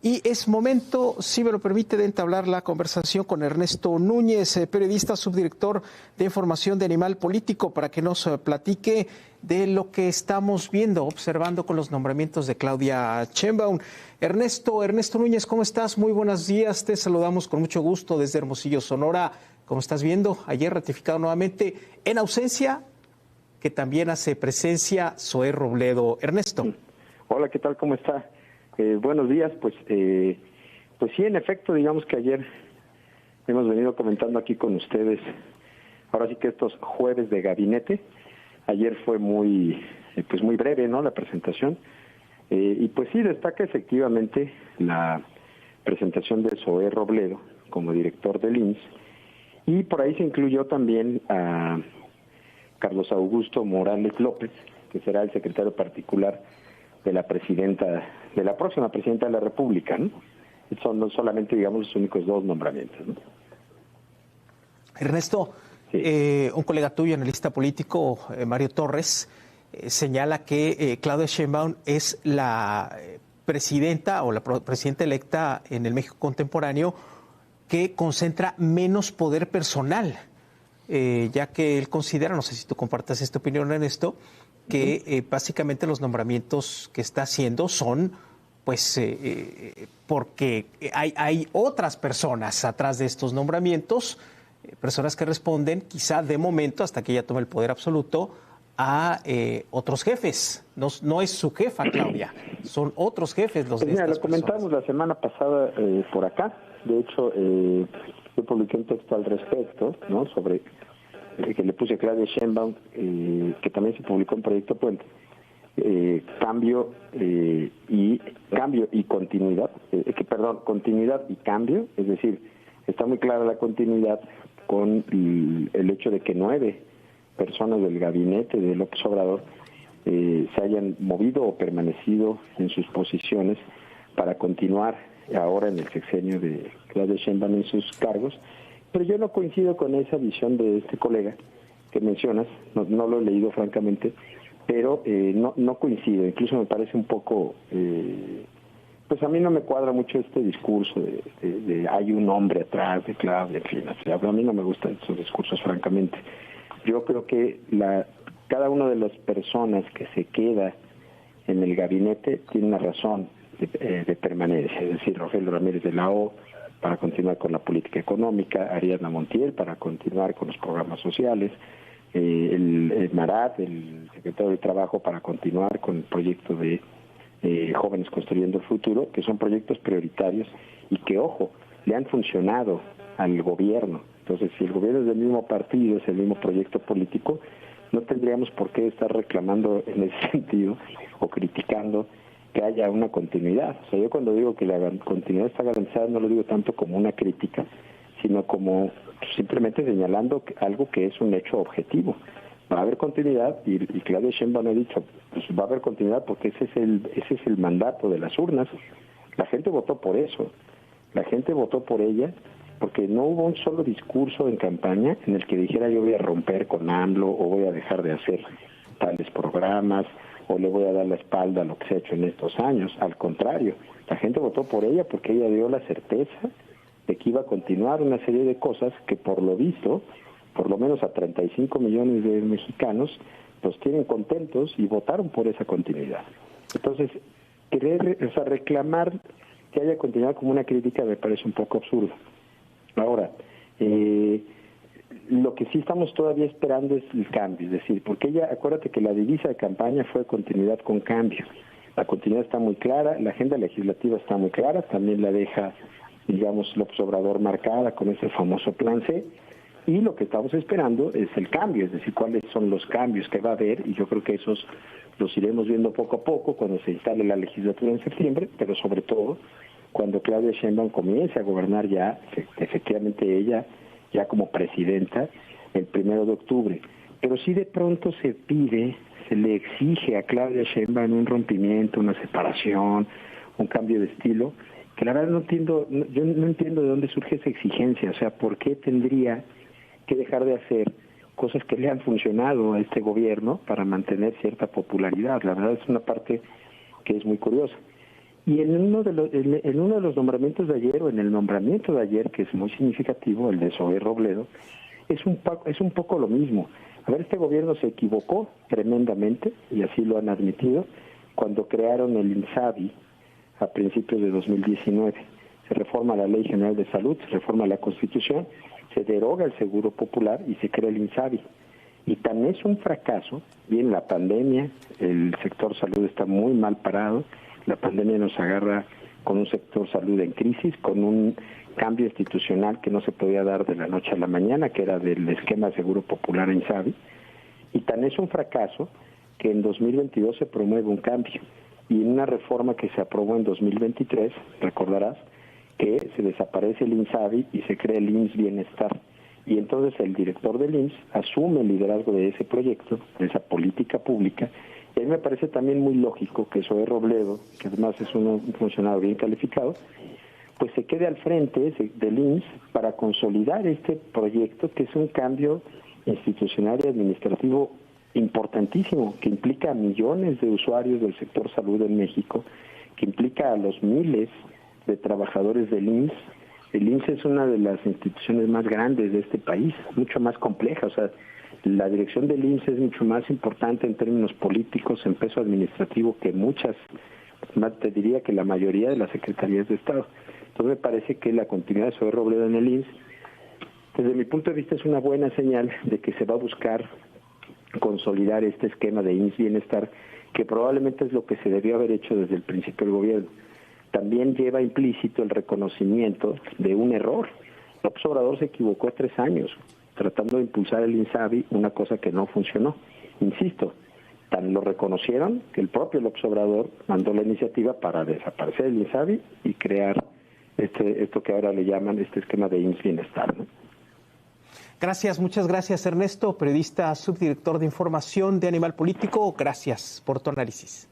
Y es momento, si me lo permite, de entablar la conversación con Ernesto Núñez, periodista, subdirector de información de Animal Político, para que nos platique de lo que estamos viendo, observando con los nombramientos de Claudia Sheinbaum. Ernesto Núñez, ¿cómo estás? Muy buenos días, te saludamos con mucho gusto desde Hermosillo, Sonora. ¿Cómo estás viendo? Ayer ratificado nuevamente en ausencia, que también hace presencia Zoé Robledo. Ernesto. Hola, ¿qué tal? ¿Cómo está? Buenos días. Pues sí, en efecto, digamos que ayer hemos venido comentando aquí con ustedes, ahora sí que estos jueves de gabinete. Ayer fue muy breve, ¿no?, la presentación. Y pues sí, destaca efectivamente la presentación de Zoé Robledo como director del IMSS, y por ahí se incluyó también a Carlos Augusto Morales López, que será el secretario particular de la presidenta, de la próxima presidenta de la República, ¿no? Son no solamente, digamos, los únicos dos nombramientos, ¿no? Ernesto, sí. Un colega tuyo, analista político, Mario Torres, señala que Claudia Sheinbaum es la presidenta o la presidenta electa en el México contemporáneo que concentra menos poder personal, ya que él considera, no sé si tú compartas esta opinión, Ernesto, que básicamente los nombramientos que está haciendo son, pues, porque hay otras personas atrás de estos nombramientos, personas que responden, quizá de momento, hasta que ella tome el poder absoluto, a otros jefes. No es su jefa, Claudia, son otros jefes los de estas personas. Lo comentamos la semana pasada por acá. De hecho, yo publiqué un texto al respecto, ¿no?, sobre que le puse a Claudia Sheinbaum, que también se publicó en Proyecto Puente, cambio y continuidad, continuidad y cambio. Es decir, está muy clara la continuidad con el hecho de que 9 personas del gabinete de López Obrador se hayan movido o permanecido en sus posiciones para continuar ahora en el sexenio de Claudia Sheinbaum en sus cargos. Pero yo no coincido con esa visión de este colega que mencionas, no lo he leído francamente, pero no coincido. Incluso me parece un poco, pues a mí no me cuadra mucho este discurso de hay un hombre atrás de Claudia, en fin, o sea, a mí no me gustan esos discursos francamente. Yo creo que cada una de las personas que se queda en el gabinete tiene una razón de permanencia, es decir, Rogelio Ramírez de la O para continuar con la política económica, Ariadna Montiel para continuar con los programas sociales, el Marat, el secretario de Trabajo, para continuar con el proyecto de Jóvenes Construyendo el Futuro, que son proyectos prioritarios y que, ojo, le han funcionado al gobierno. Entonces, si el gobierno es del mismo partido, es el mismo proyecto político, no tendríamos por qué estar reclamando en ese sentido o criticando que haya una continuidad. O sea, yo cuando digo que la continuidad está garantizada, no lo digo tanto como una crítica, sino como simplemente señalando algo que es un hecho objetivo. Va a haber continuidad, y Claudia Sheinbaum ha dicho, pues va a haber continuidad porque ese es el mandato de las urnas. La gente votó por eso, la gente votó por ella, porque no hubo un solo discurso en campaña en el que dijera yo voy a romper con AMLO o voy a dejar de hacer tales programas o le voy a dar la espalda a lo que se ha hecho en estos años. Al contrario, la gente votó por ella porque ella dio la certeza de que iba a continuar una serie de cosas que, por lo visto, por lo menos a 35 millones de mexicanos los tienen contentos y votaron por esa continuidad. Entonces, reclamar que haya continuidad como una crítica me parece un poco absurdo. Ahora, lo que sí estamos todavía esperando es el cambio, es decir, porque ella, acuérdate que la divisa de campaña fue continuidad con cambio. La continuidad está muy clara, la agenda legislativa está muy clara, también la deja, digamos, López Obrador marcada con ese famoso plan C, y lo que estamos esperando es el cambio, es decir, cuáles son los cambios que va a haber, y yo creo que esos los iremos viendo poco a poco cuando se instale la legislatura en septiembre, pero sobre todo cuando Claudia Sheinbaum comience a gobernar ya, efectivamente ella, ya como presidenta, el 1 de octubre. Pero si de pronto se le exige a Claudia Sheinbaum un rompimiento, una separación, un cambio de estilo, que la verdad yo no entiendo de dónde surge esa exigencia, o sea, ¿por qué tendría que dejar de hacer cosas que le han funcionado a este gobierno para mantener cierta popularidad? La verdad es una parte que es muy curiosa. Y en uno de los nombramientos de ayer, o en el nombramiento de ayer, que es muy significativo, el de Zoé Robledo, es un poco lo mismo. A ver, este gobierno se equivocó tremendamente, y así lo han admitido, cuando crearon el INSABI a principios de 2019. Se reforma la Ley General de Salud, se reforma la Constitución, se deroga el Seguro Popular y se crea el INSABI. Y tan es un fracaso, bien la pandemia, el sector salud está muy mal parado, la pandemia nos agarra con un sector salud en crisis, con un cambio institucional que no se podía dar de la noche a la mañana, que era del esquema de Seguro Popular en INSABI, y tan es un fracaso que en 2022 se promueve un cambio, y en una reforma que se aprobó en 2023, recordarás, que se desaparece el INSABI y se crea el IMSS Bienestar. Y entonces el director del IMSS asume el liderazgo de ese proyecto, de esa política pública, y a mí me parece también muy lógico que Zoé Robledo, que además es un funcionario bien calificado, pues se quede al frente del IMSS para consolidar este proyecto, que es un cambio institucional y administrativo importantísimo, que implica a millones de usuarios del sector salud en México, que implica a los miles de trabajadores del IMSS. El IMSS es una de las instituciones más grandes de este país, mucho más compleja, o sea, la dirección del IMSS es mucho más importante en términos políticos, en peso administrativo, que muchas, más te diría que la mayoría de las secretarías de Estado. Entonces me parece que la continuidad de Zoé Robledo en el IMSS, desde mi punto de vista, es una buena señal de que se va a buscar consolidar este esquema de IMSS Bienestar, que probablemente es lo que se debió haber hecho desde el principio del gobierno. También lleva implícito el reconocimiento de un error. López Obrador se equivocó 3 años tratando de impulsar el INSABI, una cosa que no funcionó. Insisto, tan lo reconocieron que el propio López Obrador mandó la iniciativa para desaparecer el INSABI y crear esto que ahora le llaman este esquema de IMSS Bienestar, ¿no? Gracias, muchas gracias, Ernesto, periodista subdirector de información de Animal Político. Gracias por tu análisis.